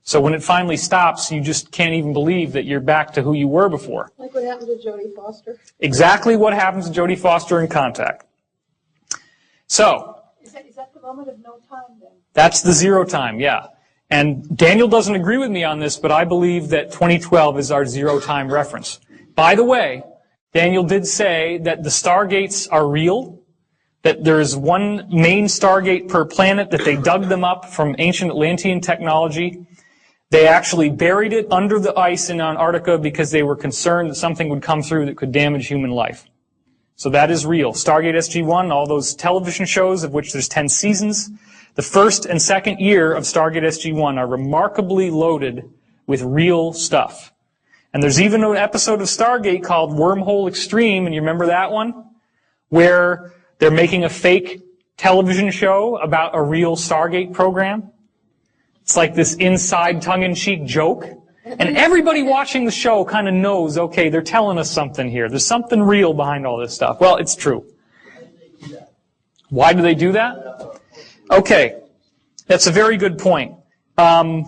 So when it finally stops, you just can't even believe that you're back to who you were before. Like what happened to Jodie Foster? Exactly what happens to Jodie Foster in Contact. So, Is that the moment of no time then? That's the zero time, yeah. And Daniel doesn't agree with me on this, but I believe that 2012 is our zero time reference. By the way, Daniel did say that the stargates are real, that there is one main stargate per planet, that they dug them up from ancient Atlantean technology. They actually buried it under the ice in Antarctica because they were concerned that something would come through that could damage human life. So that is real. Stargate SG-1, all those television shows, of which there's 10 seasons, the first and second year of Stargate SG-1 are remarkably loaded with real stuff. And there's even an episode of Stargate called Wormhole Extreme, and you remember that one? Where they're making a fake television show about a real Stargate program. It's like this inside tongue-in-cheek joke. And everybody watching the show kind of knows, okay, they're telling us something here. There's something real behind all this stuff. Well, it's true. Why do they do that? Okay, that's a very good point. The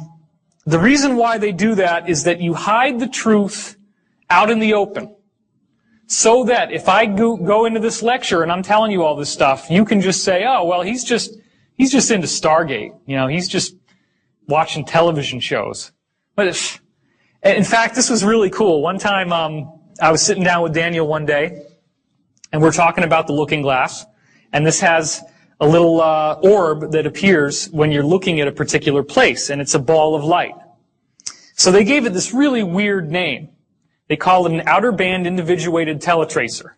reason why they do that is that you hide the truth out in the open. So that if I go into this lecture and I'm telling you all this stuff, you can just say, oh, well, he's just into Stargate. You know, he's just watching television shows. But in fact, this was really cool. One time, I was sitting down with Daniel one day, and we're talking about the looking glass, and this has a little orb that appears when you're looking at a particular place, and it's a ball of light. So they gave it this really weird name. They call it an outer band individuated teletracer.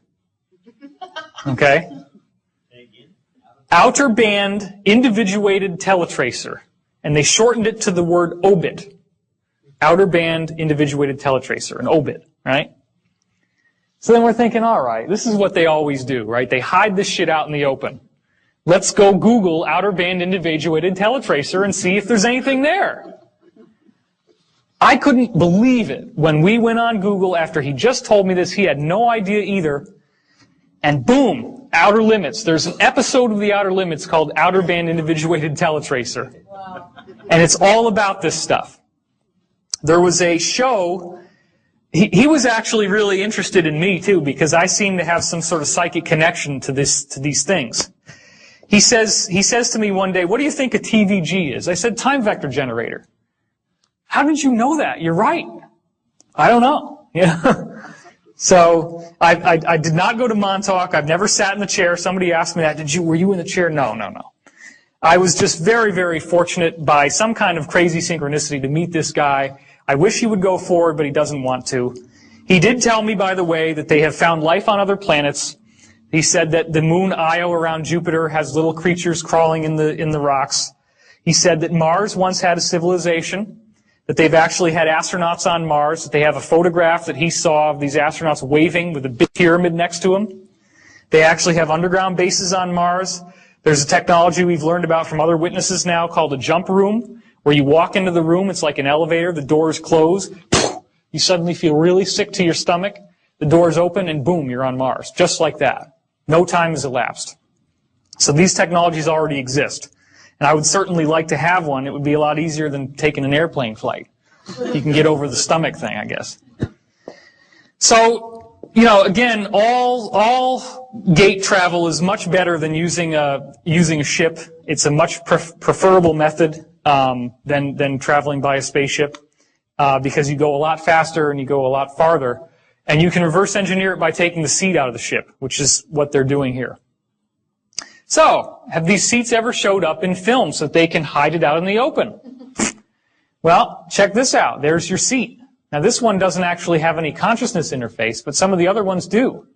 Okay? Outer band individuated teletracer. And they shortened it to the word OBIT. Outer band individuated teletracer, an OBIT, right? So then we're thinking, all right, this is what they always do, right? They hide this shit out in the open. Let's go Google outer band individuated teletracer and see if there's anything there. I couldn't believe it when we went on Google after he just told me this. He had no idea either. And boom, Outer Limits. There's an episode of the Outer Limits called Outer Band Individuated Teletracer. Wow. And it's all about this stuff. There was a show, he was actually really interested in me too, because I seem to have some sort of psychic connection to these things. He says to me one day, what do you think a TVG is? I said, time vector generator. How did you know that? You're right. I don't know. Yeah. So I did not go to Montauk. I've never sat in the chair. Somebody asked me that. Were you in the chair? No. I was just very, very fortunate by some kind of crazy synchronicity to meet this guy. I wish he would go forward, but he doesn't want to. He did tell me, by the way, that they have found life on other planets. He said that the moon Io around Jupiter has little creatures crawling in the rocks. He said that Mars once had a civilization, that they've actually had astronauts on Mars, that they have a photograph that he saw of these astronauts waving with a big pyramid next to them. They actually have underground bases on Mars. There's a technology we've learned about from other witnesses now called a jump room, where you walk into the room, it's like an elevator, the doors close, you suddenly feel really sick to your stomach, the doors open, and boom, you're on Mars. Just like that. No time has elapsed. So these technologies already exist. And I would certainly like to have one. It would be a lot easier than taking an airplane flight. You can get over the stomach thing, I guess. So, again, all gate travel is much better than using a ship. It's a much preferable method than traveling by a spaceship because you go a lot faster and you go a lot farther. And you can reverse engineer it by taking the seat out of the ship, which is what they're doing here. So, have these seats ever showed up in film so that they can hide it out in the open? Well, check this out. There's your seat. Now, this one doesn't actually have any consciousness interface, but some of the other ones do.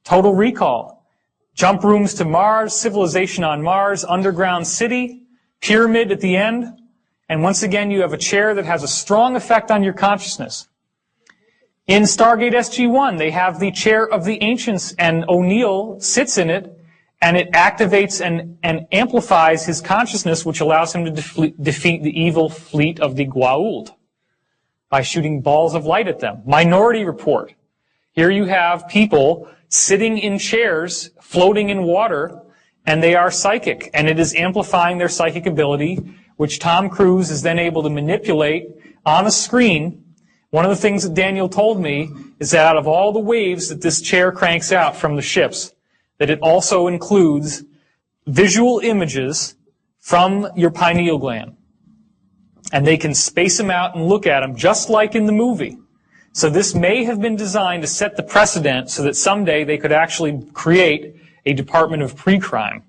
Total Recall, jump rooms to Mars, civilization on Mars, underground city, pyramid at the end, and once again, you have a chair that has a strong effect on your consciousness. In Stargate SG-1, they have the chair of the ancients, and O'Neill sits in it, and it activates and amplifies his consciousness, which allows him to defeat the evil fleet of the Goa'uld by shooting balls of light at them. Minority Report. Here you have people sitting in chairs, floating in water, and they are psychic, and it is amplifying their psychic ability which Tom Cruise is then able to manipulate on a screen. One of the things that Daniel told me is that out of all the waves that this chair cranks out from the ships, that it also includes visual images from your pineal gland. And they can space them out and look at them just like in the movie. So this may have been designed to set the precedent so that someday they could actually create a department of pre-crime.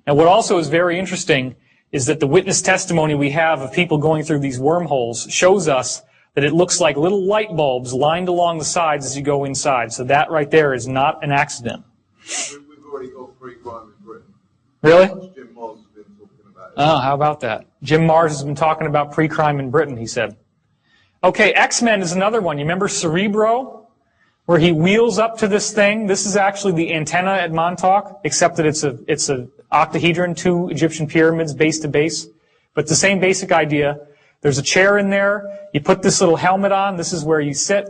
Now what also is very interesting is that the witness testimony we have of people going through these wormholes shows us that it looks like little light bulbs lined along the sides as you go inside. So that right there is not an accident. We've already got pre-crime in Britain. Really? Jim Moss has been talking about it. Oh, how about that? Jim Mars has been talking about pre-crime in Britain, he said. Okay, X-Men is another one. You remember Cerebro? Where he wheels up to this thing. This is actually the antenna at Montauk, except that it's a octahedron, 2 Egyptian pyramids base to base. But the same basic idea. There's a chair in there. You put this little helmet on. This is where you sit.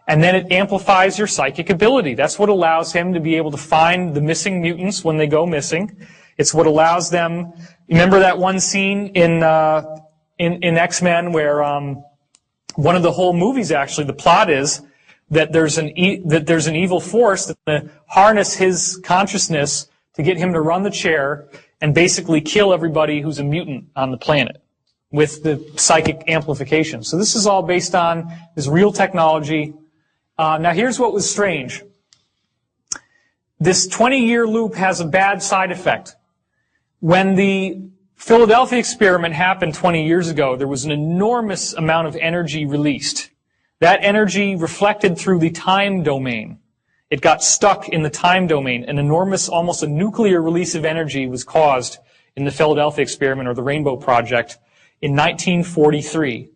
And then it amplifies your psychic ability. That's what allows him to be able to find the missing mutants when they go missing. It's what allows them. Remember that one scene in X-Men where one of the whole movies actually, the plot is that there's an evil force that's going to harness his consciousness to get him to run the chair and basically kill everybody who's a mutant on the planet with the psychic amplification. So this is all based on this real technology. Now here's what was strange. This 20-year loop has a bad side effect. When the Philadelphia experiment happened 20 years ago, there was an enormous amount of energy released. That energy reflected through the time domain. It got stuck in the time domain. An enormous, almost a nuclear release of energy was caused in the Philadelphia experiment, or the Rainbow Project, in 1943.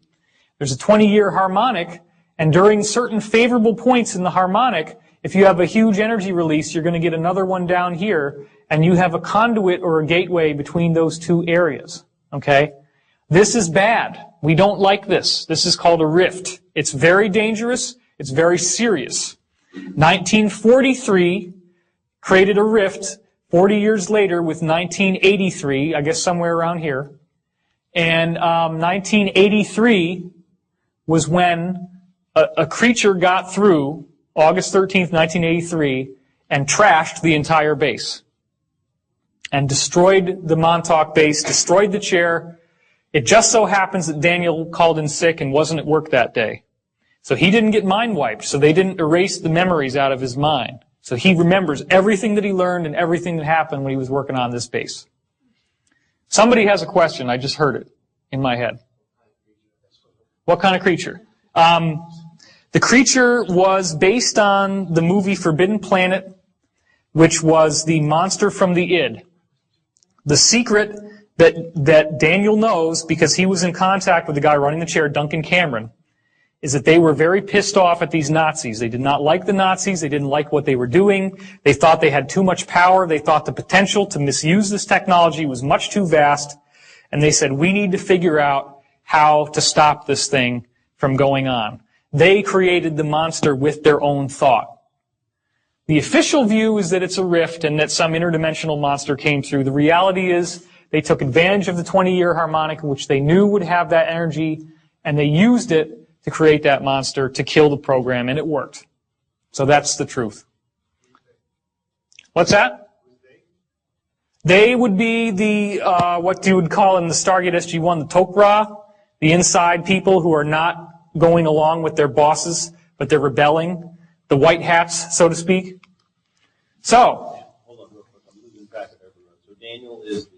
There's a 20-year harmonic, and during certain favorable points in the harmonic, if you have a huge energy release, you're going to get another one down here, and you have a conduit or a gateway between those two areas. Okay? This is bad. We don't like this. This is called a rift. It's very dangerous. It's very serious. 1943 created a rift 40 years later with 1983, I guess somewhere around here. And 1983 was when a creature got through, August 13th, 1983, and trashed the entire base. And destroyed the Montauk base, destroyed the chair. It just so happens that Daniel called in sick and wasn't at work that day. So he didn't get mind wiped, so they didn't erase the memories out of his mind. So he remembers everything that he learned and everything that happened when he was working on this base. Somebody has a question. I just heard it in my head. What kind of creature? The creature was based on the movie Forbidden Planet, which was the monster from the id. The secret that Daniel knows, because he was in contact with the guy running the chair, Duncan Cameron, is that they were very pissed off at these Nazis. They did not like the Nazis. They didn't like what they were doing. They thought they had too much power. They thought the potential to misuse this technology was much too vast. And they said, we need to figure out how to stop this thing from going on. They created the monster with their own thought. The official view is that it's a rift and that some interdimensional monster came through. The reality is they took advantage of the 20-year harmonic, which they knew would have that energy, and they used it to create that monster to kill the program, and it worked. So that's the truth. What's that? They would be the, what you would call in the Stargate SG-1, the Tok'ra, the inside people who are not going along with their bosses, but they're rebelling, the white hats, so to speak. So, hold on real quick, I'm losing track of everyone. So Daniel is the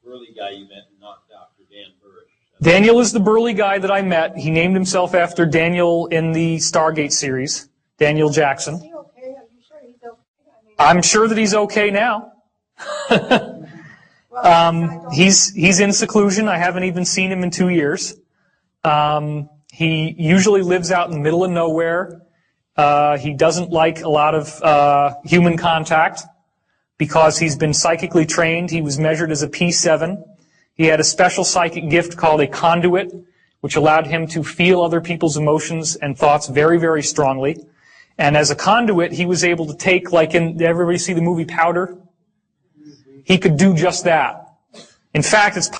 burly guy you met, not Dr. Dan Burrish. Daniel is the burly guy that I met. He named himself after Daniel in the Stargate series, Daniel Jackson. Is he okay? Are you sure he's okay? I'm sure that he's okay now. He's in seclusion. I haven't even seen him in 2 years. He usually lives out in the middle of nowhere. He doesn't like a lot of human contact because he's been psychically trained. He was measured as a P7. He had a special psychic gift called a conduit, which allowed him to feel other people's emotions and thoughts very, very strongly. And as a conduit, he was able to take, like did everybody see the movie Powder? He could do just that. In fact, it's